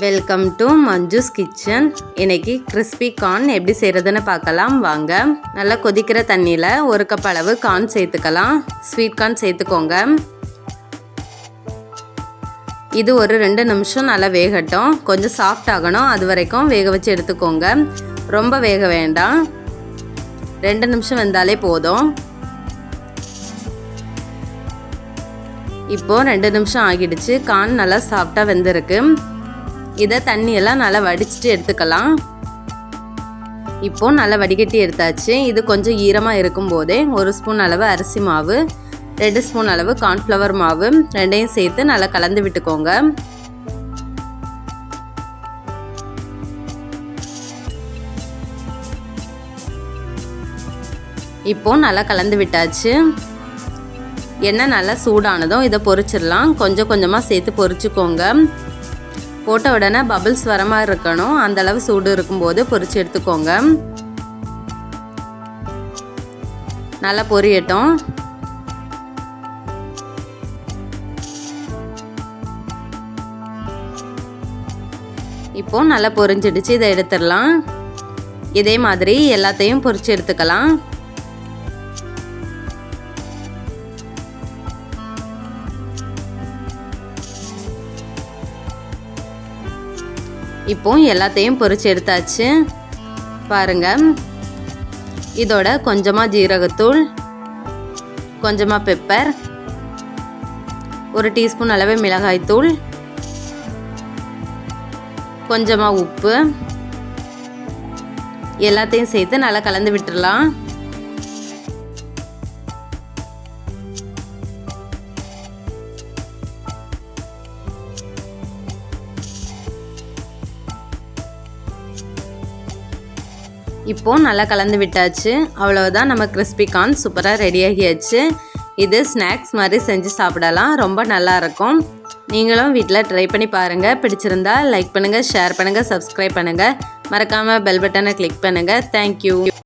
Welcome to Manju's kitchen. இன்னைக்கு crispy corn எப்படி செய்கிறதுன்னு பார்க்கலாம் வாங்க. நல்லா கொதிக்கிற தண்ணியில் 1 கப் அளவு கார்ன் சேர்த்துக்கலாம். ஸ்வீட் கார்ன் சேர்த்துக்கோங்க. இது ஒரு 2 நிமிஷம் நல்லா வேகட்டும். கொஞ்சம் சாஃப்ட் ஆகணும், அது வரைக்கும் வேக வச்சு எடுத்துக்கோங்க. ரொம்ப வேக வேண்டாம், 2 நிமிஷம் வெந்தாலே போதும். இப்போது 2 நிமிஷம் ஆகிடுச்சு. கார்ன் நல்லா சாஃப்டாக வெந்திருக்கு. இதை தண்ணியெல்லாம் நல்லா வடிச்சிட்டு எடுத்துக்கலாம். இப்போது நல்லா வடிகட்டி எடுத்தாச்சு. இது கொஞ்சம் ஈரமாக இருக்கும் போதே 1 ஸ்பூன் அளவு அரிசி மாவு, 2 ஸ்பூன் அளவு கார்ன்ஃப்ளவர் மாவு ரெண்டையும் சேர்த்து நல்லா கலந்து விட்டுக்கோங்க. இப்போது நல்லா கலந்து விட்டாச்சு. எண்ணெய் நல்லா சூடானதும் இதை பொரிச்சிடலாம். கொஞ்சம் கொஞ்சமாக சேர்த்து பொரிச்சுக்கோங்க. போட்ட உடனே பபிள்ஸ் வர மாதிரி இருக்கணும், அந்தளவு சூடு இருக்கும்போது பொரிச்சு எடுத்துக்கோங்க. நல்லா பொரியட்டும். இப்போ நல்லா பொரிஞ்சிடுச்சு. இதை எடுத்துடலாம். இதே மாதிரி எல்லாத்தையும் பொரிச்சு எடுத்துக்கலாம். இப்போ எல்லாத்தையும் பொரிச்சு எடுத்தாச்சு. பாருங்க, இதோட கொஞ்சமாக ஜீரகத்தூள், கொஞ்சமாக பெப்பர், 1 டீஸ்பூன் அளவு மிளகாய்த்தூள், கொஞ்சமாக உப்பு எல்லாத்தையும் சேர்த்து நல்லா கலந்து விட்டுடலாம். இப்போது நல்லா கலந்து விட்டாச்சு. அவ்வளோதான், நம்ம கிறிஸ்பி கார்ன் சூப்பராக ரெடி ஆகியாச்சு. இது ஸ்நாக்ஸ் மாதிரி செஞ்சு சாப்பிடலாம், ரொம்ப நல்லாயிருக்கும். நீங்களும் வீட்டில் ட்ரை பண்ணி பாருங்கள். பிடிச்சிருந்தா லைக் பண்ணுங்கள், ஷேர் பண்ணுங்கள், சப்ஸ்கிரைப் பண்ணுங்கள். மறக்காமல் பெல் பட்டனை கிளிக் பண்ணுங்கள். தேங்க்யூ.